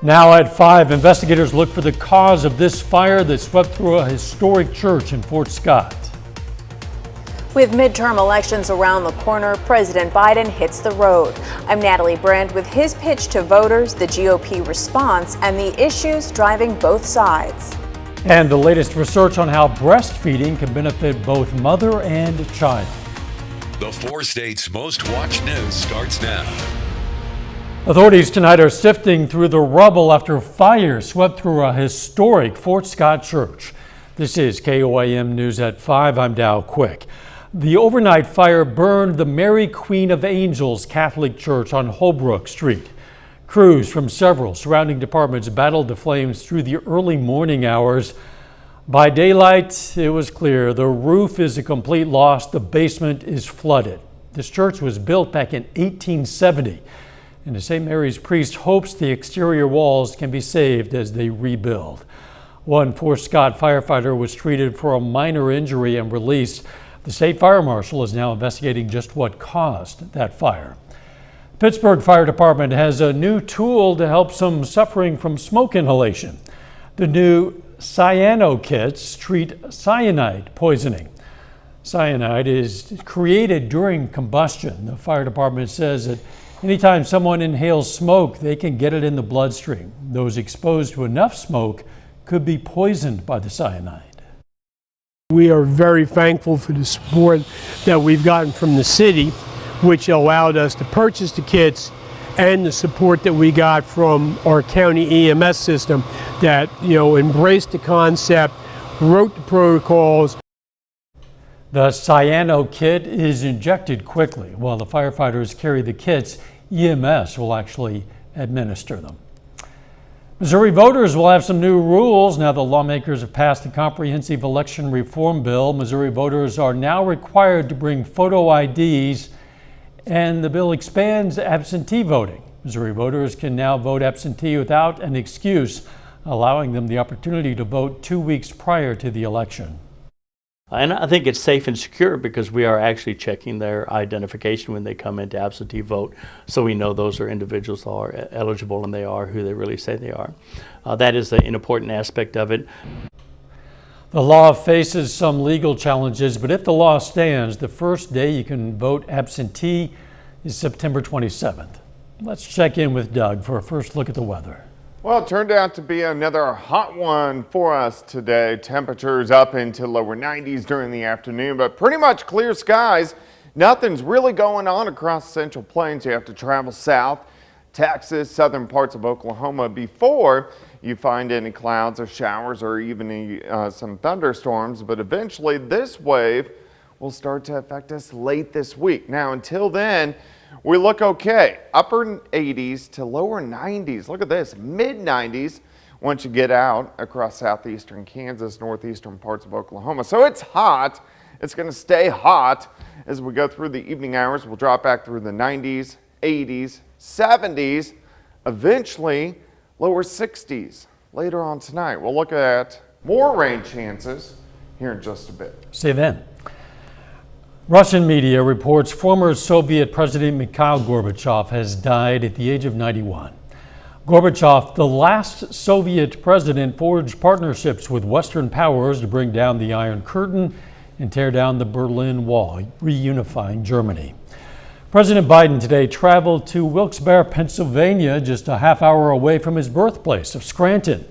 Now at 5, investigators look for the cause of this fire that swept through a historic church in Fort Scott. With midterm elections around the corner, President Biden hits the road. I'm Natalie Brandt with his pitch to voters, the GOP response, and the issues driving both sides. And the latest research on how breastfeeding can benefit both mother and child. The 4 states' most watched news starts now. Authorities tonight are sifting through the rubble after fire swept through a historic Fort Scott church. This is KOAM News at 5. I'm Dow Quick. The overnight fire burned the Mary Queen of Angels Catholic Church on Holbrook Street. Crews from several surrounding departments battled the flames through the early morning hours. By daylight, it was clear the roof is a complete loss. The basement is flooded. This church was built back in 1870. And the St. Mary's priest hopes the exterior walls can be saved as they rebuild. One Fort Scott firefighter was treated for a minor injury and released. The state fire marshal is now investigating just what caused that fire. Pittsburgh Fire Department has a new tool to help some suffering from smoke inhalation. The new Cyano kits treat cyanide poisoning. Cyanide is created during combustion. The fire department says that anytime someone inhales smoke, they can get it in the bloodstream. Those exposed to enough smoke could be poisoned by the cyanide. We are very thankful for the support that we've gotten from the city, which allowed us to purchase the kits, and the support that we got from our county EMS system that, embraced the concept, wrote the protocols. The Cyano kit is injected quickly. While the firefighters carry the kits, EMS will actually administer them. Missouri voters will have some new rules now that lawmakers have passed the comprehensive election reform bill. Missouri voters are now required to bring photo IDs, and the bill expands absentee voting. Missouri voters can now vote absentee without an excuse, allowing them the opportunity to vote 2 weeks prior to the election. And I think it's safe and secure because we are actually checking their identification when they come into absentee vote, so we know those are individuals who are eligible and they are who they really say they are. That is an important aspect of it. The law faces some legal challenges, but if the law stands, the first day you can vote absentee is September 27th. Let's check in with Doug for a first look at the weather. Well, it turned out to be another hot one for us today. Temperatures up into lower 90s during the afternoon, but pretty much clear skies. Nothing's really going on across the Central Plains. You have to travel south, Texas, southern parts of Oklahoma before you find any clouds or showers or even some thunderstorms. But eventually this wave will start to affect us late this week. Now, until then, we look okay. Upper 80s to lower 90s. Look at this, mid 90s once you get out across southeastern Kansas, northeastern parts of Oklahoma. So it's hot. It's going to stay hot as we go through the evening hours. We'll drop back through the 90s, 80s, 70s, eventually lower 60s. Later on tonight, we'll look at more rain chances here in just a bit. See you then. Russian media reports former Soviet President Mikhail Gorbachev has died at the age of 91. Gorbachev, the last Soviet president, forged partnerships with Western powers to bring down the Iron Curtain and tear down the Berlin Wall, reunifying Germany. President Biden today traveled to Wilkes-Barre, Pennsylvania, just a half hour away from his birthplace of Scranton.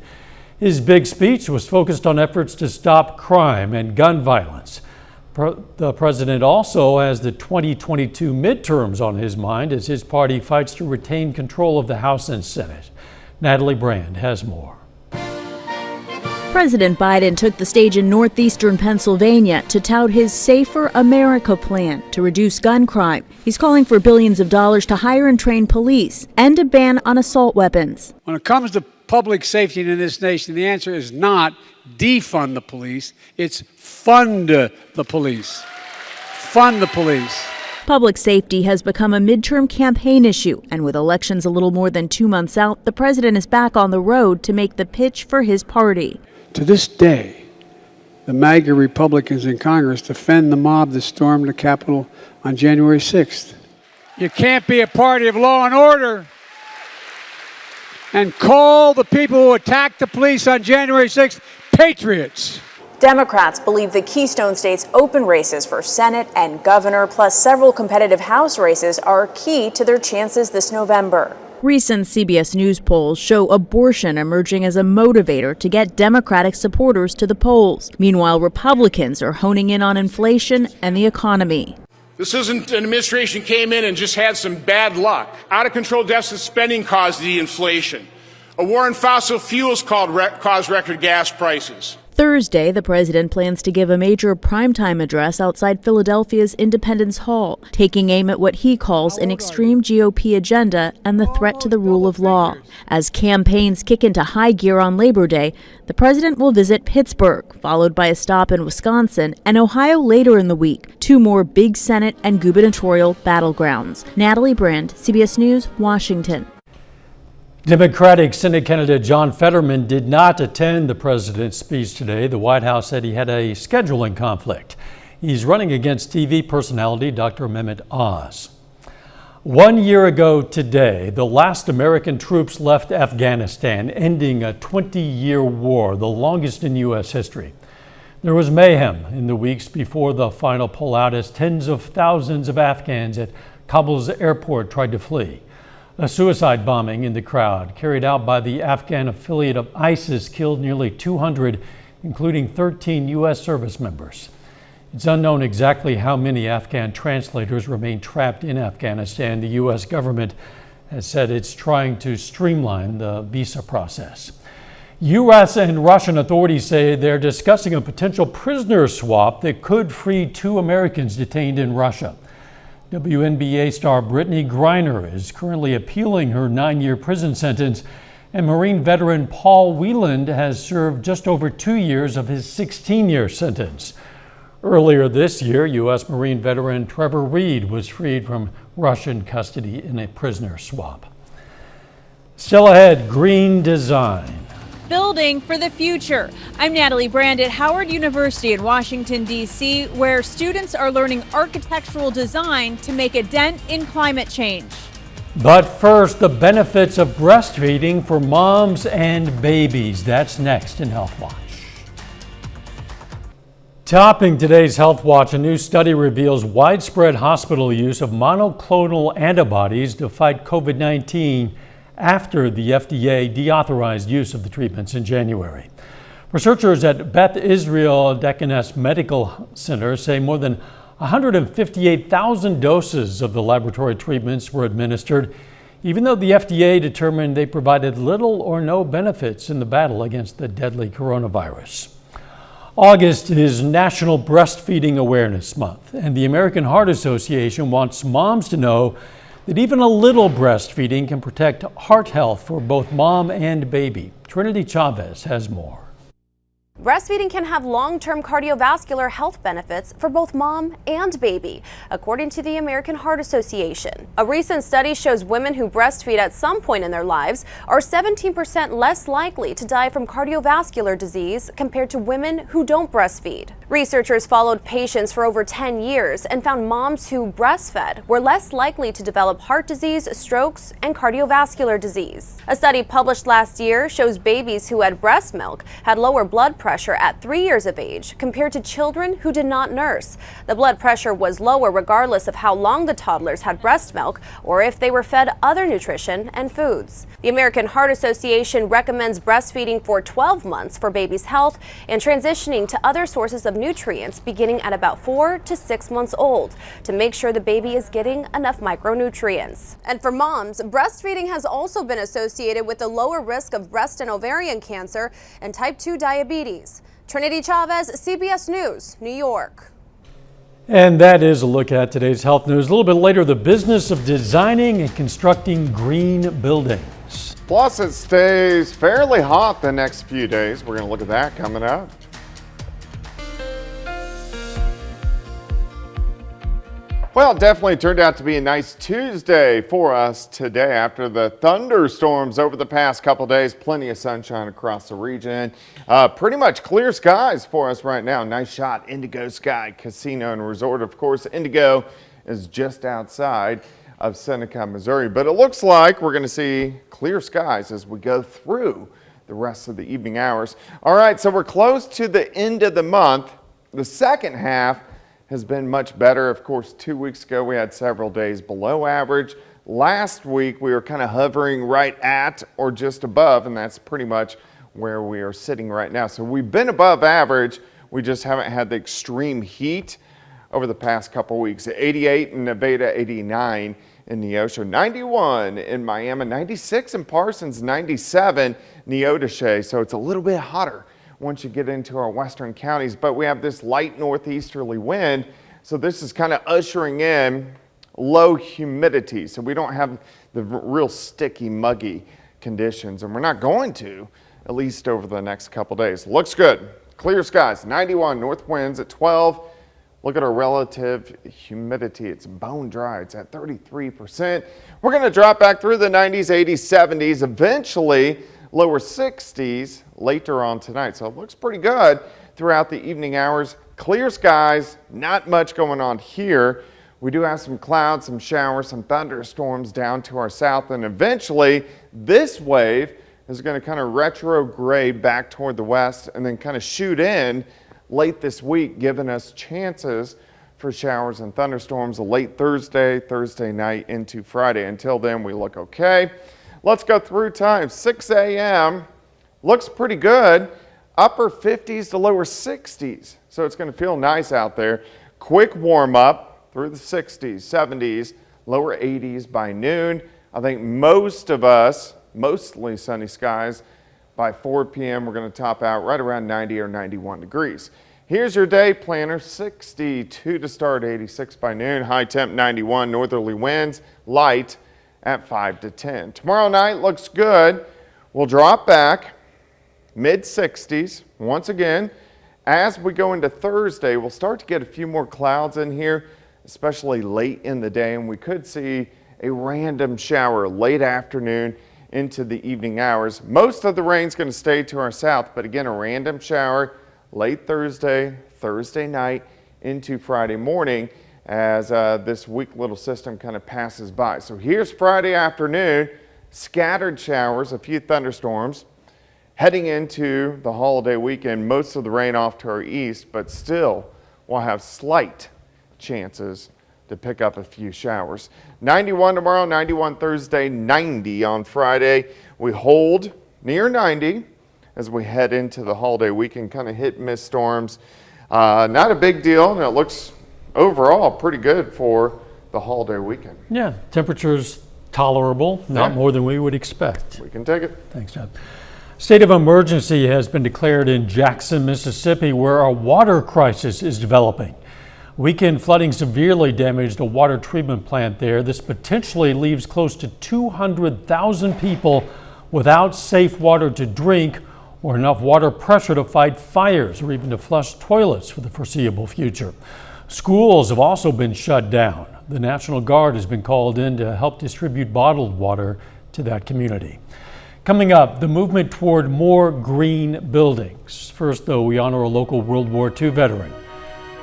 His big speech was focused on efforts to stop crime and gun violence. The president also has the 2022 midterms on his mind as his party fights to retain control of the House and Senate. Natalie Brandt has more. President Biden took the stage in northeastern Pennsylvania to tout his Safer America plan to reduce gun crime. He's calling for billions of dollars to hire and train police and a ban on assault weapons. When it comes to public safety in this nation, the answer is not defund the police, it's fund the police. Fund the police. Public safety has become a midterm campaign issue, and with elections a little more than 2 months out, the president is back on the road to make the pitch for his party. To this day, the MAGA Republicans in Congress defend the mob that stormed the Capitol on January 6th. You can't be a party of law and order and call the people who attacked the police on January 6th patriots. Democrats believe the Keystone State's open races for Senate and governor, plus several competitive House races, are key to their chances this November. Recent CBS News polls show abortion emerging as a motivator to get Democratic supporters to the polls. Meanwhile, Republicans are honing in on inflation and the economy. This isn't an administration came in and just had some bad luck. Out of control deficit spending caused the inflation. A war on fossil fuels caused record gas prices. Thursday, the president plans to give a major primetime address outside Philadelphia's Independence Hall, taking aim at what he calls an extreme GOP agenda and the threat to the rule of law. As campaigns kick into high gear on Labor Day, the president will visit Pittsburgh, followed by a stop in Wisconsin and Ohio later in the week, two more big Senate and gubernatorial battlegrounds. Natalie Brand, CBS News, Washington. Democratic Senate candidate John Fetterman did not attend the president's speech today. The White House said he had a scheduling conflict. He's running against TV personality Dr. Mehmet Oz. 1 year ago today, the last American troops left Afghanistan, ending a 20-year war, the longest in U.S. history. There was mayhem in the weeks before the final pullout as tens of thousands of Afghans at Kabul's airport tried to flee. A suicide bombing in the crowd carried out by the Afghan affiliate of ISIS killed nearly 200, including 13 U.S. service members. It's unknown exactly how many Afghan translators remain trapped in Afghanistan. The U.S. government has said it's trying to streamline the visa process. U.S. and Russian authorities say they're discussing a potential prisoner swap that could free 2 Americans detained in Russia. WNBA star Brittany Griner is currently appealing her 9-year prison sentence, and Marine veteran Paul Wieland has served just over 2 years of his 16-year sentence. Earlier this year, U.S. Marine veteran Trevor Reed was freed from Russian custody in a prisoner swap. Still ahead, green design. Building for the future. I'm Natalie Brand at Howard University in Washington, D.C., where students are learning architectural design to make a dent in climate change. But first, the benefits of breastfeeding for moms and babies. That's next in Health Watch. Topping today's Health Watch, a new study reveals widespread hospital use of monoclonal antibodies to fight COVID-19 after the FDA deauthorized use of the treatments in January. Researchers at Beth Israel Deaconess Medical Center say more than 158,000 doses of the laboratory treatments were administered, even though the FDA determined they provided little or no benefits in the battle against the deadly coronavirus. August is National Breastfeeding Awareness Month, and the American Heart Association wants moms to know that even a little breastfeeding can protect heart health for both mom and baby. Trinity Chavez has more. Breastfeeding can have long-term cardiovascular health benefits for both mom and baby, according to the American Heart Association. A recent study shows women who breastfeed at some point in their lives are 17% less likely to die from cardiovascular disease compared to women who don't breastfeed. Researchers followed patients for over 10 years and found moms who breastfed were less likely to develop heart disease, strokes, and cardiovascular disease. A study published last year shows babies who had breast milk had lower blood pressure at 3 years of age compared to children who did not nurse. The blood pressure was lower regardless of how long the toddlers had breast milk or if they were fed other nutrition and foods. The American Heart Association recommends breastfeeding for 12 months for baby's health and transitioning to other sources of nutrients beginning at about 4 to 6 months old to make sure the baby is getting enough micronutrients. And for moms, breastfeeding has also been associated with a lower risk of breast and ovarian cancer and type 2 diabetes. Trinity Chavez, CBS News, New York. And that is a look at today's health news. A little bit later, the business of designing and constructing green buildings. Plus, it stays fairly hot the next few days. We're going to look at that coming up. Well, it definitely turned out to be a nice Tuesday for us today after the thunderstorms over the past couple days. Plenty of sunshine across the region. Pretty much clear skies for us right now. Nice shot, Indigo Sky Casino and Resort. Of course, Indigo is just outside. of Seneca, Missouri. But it looks like we're going to see clear skies as we go through the rest of the evening hours. All right, so we're close to the end of the month. The second half has been much better. Of course, 2 weeks ago we had several days below average. Last week we were kind of hovering right at or just above, and that's pretty much where we are sitting right now. So we've been above average. We just haven't had the extreme heat over the past couple weeks. 88 in Nevada, 89 in Neosho, 91 in Miami, 96 in Parsons, 97 Neodesha. So it's a little bit hotter once you get into our western counties, but we have this light northeasterly wind. So this is kind of ushering in low humidity. So we don't have the real sticky, muggy conditions, and we're not going to, at least over the next couple days. Looks good. Clear skies, 91, north winds at 12. Look at our relative humidity. It's bone dry. It's at 33%. We're going to drop back through the 90s, 80s, 70s, eventually lower 60s later on tonight. So it looks pretty good throughout the evening hours. Clear skies, not much going on here. We do have some clouds, some showers, some thunderstorms down to our south, and eventually this wave is going to kind of retrograde back toward the west and then kind of shoot in late this week, giving us chances for showers and thunderstorms late Thursday night into Friday. Until then, we look okay. Let's go through time. 6 a.m. looks pretty good. Upper 50s to lower 60s. So it's going to feel nice out there. Quick warm up through the 60s, 70s, lower 80s by noon. I think most of us, mostly sunny skies. By 4 p.m., we're going to top out right around 90 or 91 degrees. Here's your day planner. 62 to start, 86 by noon. High temp 91, northerly winds, light at 5 to 10. Tomorrow night looks good. We'll drop back mid 60s once again. As we go into Thursday, we'll start to get a few more clouds in here, especially late in the day, and we could see a random shower late afternoon into the evening hours. Most of the rain's going to stay to our south, but again, a random shower late Thursday night into Friday morning as this weak little system kind of passes by. So here's Friday afternoon, scattered showers, a few thunderstorms. Heading into the holiday weekend, most of the rain off to our east, but still we'll have slight chances to pick up a few showers. 91 tomorrow, 91 Thursday, 90 on Friday. We hold near 90 as we head into the holiday weekend, kind of hit miss storms. Not a big deal, and it looks overall pretty good for the holiday weekend. Yeah, temperatures tolerable, not more than we would expect. We can take it. Thanks, John. State of emergency has been declared in Jackson, Mississippi, where a water crisis is developing. Weekend flooding severely damaged a water treatment plant there. This potentially leaves close to 200,000 people without safe water to drink or enough water pressure to fight fires or even to flush toilets for the foreseeable future. Schools have also been shut down. The National Guard has been called in to help distribute bottled water to that community. Coming up, the movement toward more green buildings. First, though, we honor a local World War II veteran.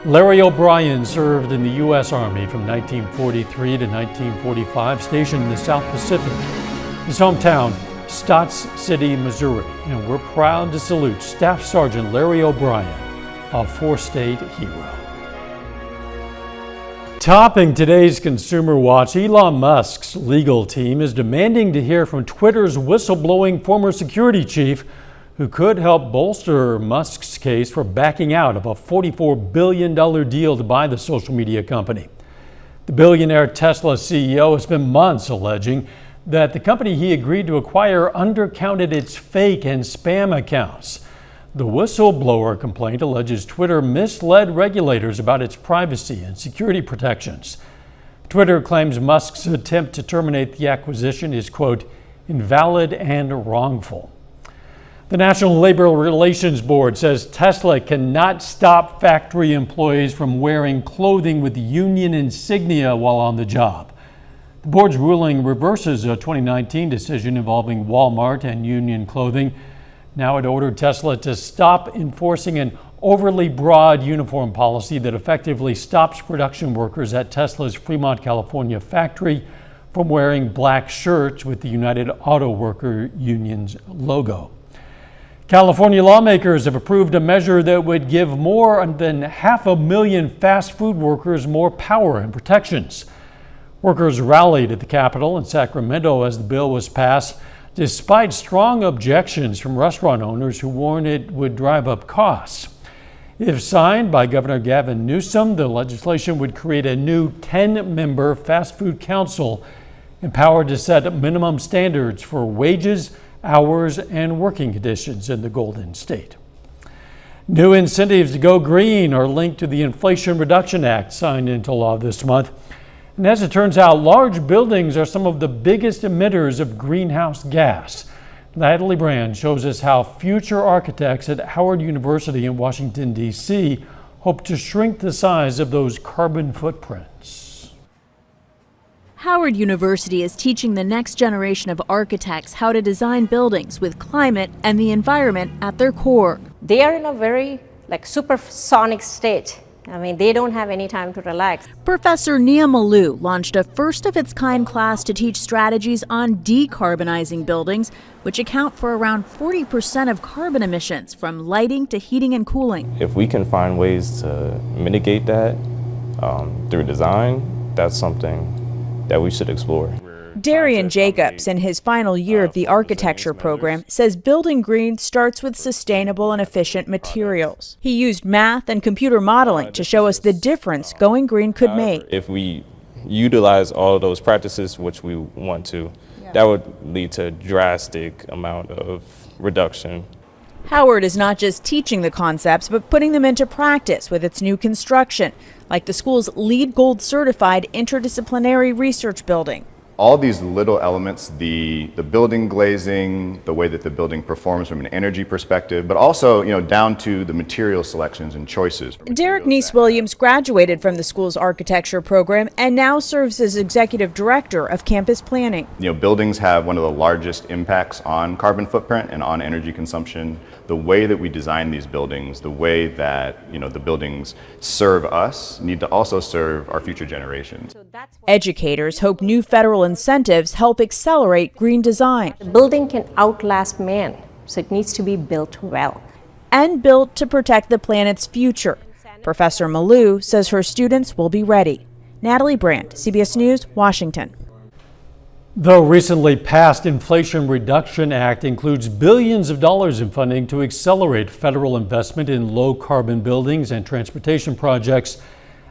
Larry O'Brien served in the U.S. Army from 1943 to 1945, stationed in the South Pacific. His hometown, Stotts City, Missouri, and we're proud to salute Staff Sergeant Larry O'Brien, a four-state hero. Topping today's Consumer Watch, Elon Musk's legal team is demanding to hear from Twitter's whistleblowing former security chief, who could help bolster Musk's case for backing out of a $44 billion deal to buy the social media company. The billionaire Tesla CEO has spent months alleging that the company he agreed to acquire undercounted its fake and spam accounts. The whistleblower complaint alleges Twitter misled regulators about its privacy and security protections. Twitter claims Musk's attempt to terminate the acquisition is, quote, invalid and wrongful. The National Labor Relations Board says Tesla cannot stop factory employees from wearing clothing with union insignia while on the job. The board's ruling reverses a 2019 decision involving Walmart and union clothing. Now it ordered Tesla to stop enforcing an overly broad uniform policy that effectively stops production workers at Tesla's Fremont, California factory from wearing black shirts with the United Auto Worker Union's logo. California lawmakers have approved a measure that would give more than 500,000 fast food workers more power and protections. Workers rallied at the Capitol in Sacramento as the bill was passed, despite strong objections from restaurant owners who warned it would drive up costs. If signed by Governor Gavin Newsom, the legislation would create a new 10-member fast food council empowered to set minimum standards for wages, hours, and working conditions in the Golden State. New incentives to go green are linked to the Inflation Reduction Act signed into law this month. And as it turns out, large buildings are some of the biggest emitters of greenhouse gas. Natalie Brand shows us how future architects at Howard University in Washington, D.C. hope to shrink the size of those carbon footprints. Howard University is teaching the next generation of architects how to design buildings with climate and the environment at their core. They are in a very supersonic state. I mean, they don't have any time to relax. Professor Nia Malou launched a first-of-its-kind class to teach strategies on decarbonizing buildings, which account for around 40% of carbon emissions from lighting to heating and cooling. If we can find ways to mitigate that through design, that's something that we should explore. Darian Jacobs, in his final year of the architecture program, says building green starts with sustainable and efficient materials. He used math and computer modeling to show us the difference going green could make. If we utilize all of those practices, which we want to, that would lead to a drastic amount of reduction. Howard is not just teaching the concepts, but putting them into practice with its new construction, like the school's LEED Gold certified interdisciplinary research building. All these little elements, the building glazing, the way that the building performs from an energy perspective, but also, down to the material selections and choices. Derek Neese-Williams graduated from the school's architecture program and now serves as executive director of campus planning. Buildings have one of the largest impacts on carbon footprint and on energy consumption. The way that we design these buildings, the way that, the buildings serve us, need to also serve our future generations. Educators hope new federal incentives help accelerate green design. The building can outlast man, so it needs to be built well. And built to protect the planet's future. Professor Malou says her students will be ready. Natalie Brand, CBS News, Washington. The recently passed Inflation Reduction Act includes billions of dollars in funding to accelerate federal investment in low-carbon buildings and transportation projects,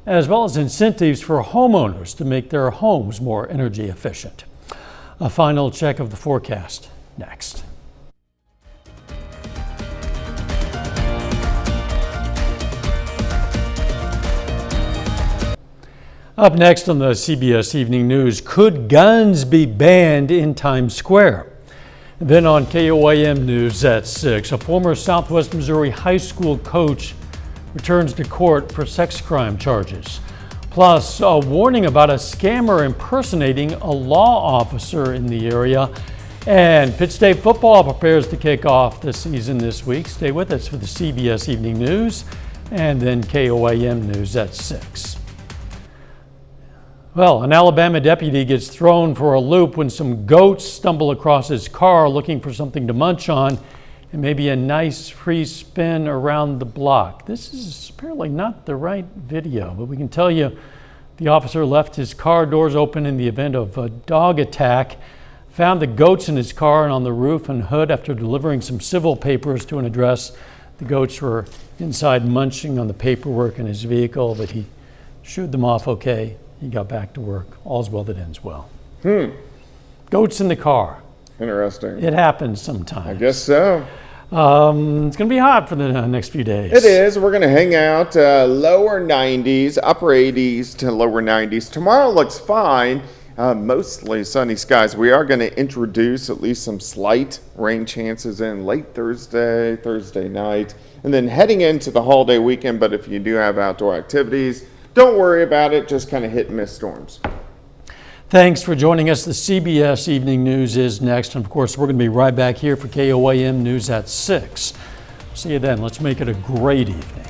as well as incentives for homeowners to make their homes more energy efficient. A final check of the forecast next. Up next on the CBS Evening News, could guns be banned in Times Square? Then on KOAM News at 6, a former Southwest Missouri high school coach returns to court for sex crime charges. Plus, a warning about a scammer impersonating a law officer in the area. And Pitt State football prepares to kick off the season this week. Stay with us for the CBS Evening News and then KOAM News at 6. Well, an Alabama deputy gets thrown for a loop when some goats stumble across his car looking for something to munch on and maybe a nice free spin around the block. This is apparently not the right video, but we can tell you the officer left his car doors open in the event of a dog attack, found the goats in his car and on the roof and hood after delivering some civil papers to an address. The goats were inside munching on the paperwork in his vehicle, but he shooed them off okay. He got back to work. All's well that ends well. Goats in the car. Interesting. It happens sometimes. I guess so. It's going to be hot for the next few days. It is. We're going to hang out lower 90s, upper 80s to lower 90s. Tomorrow looks fine. Mostly sunny skies. We are going to introduce at least some slight rain chances in late Thursday night, and then heading into the holiday weekend. But if you do have outdoor activities, don't worry about it, just kind of hit and miss storms. Thanks for joining us. The CBS Evening News is next. And of course, we're going to be right back here for KOAM News at 6. See you then. Let's make it a great evening.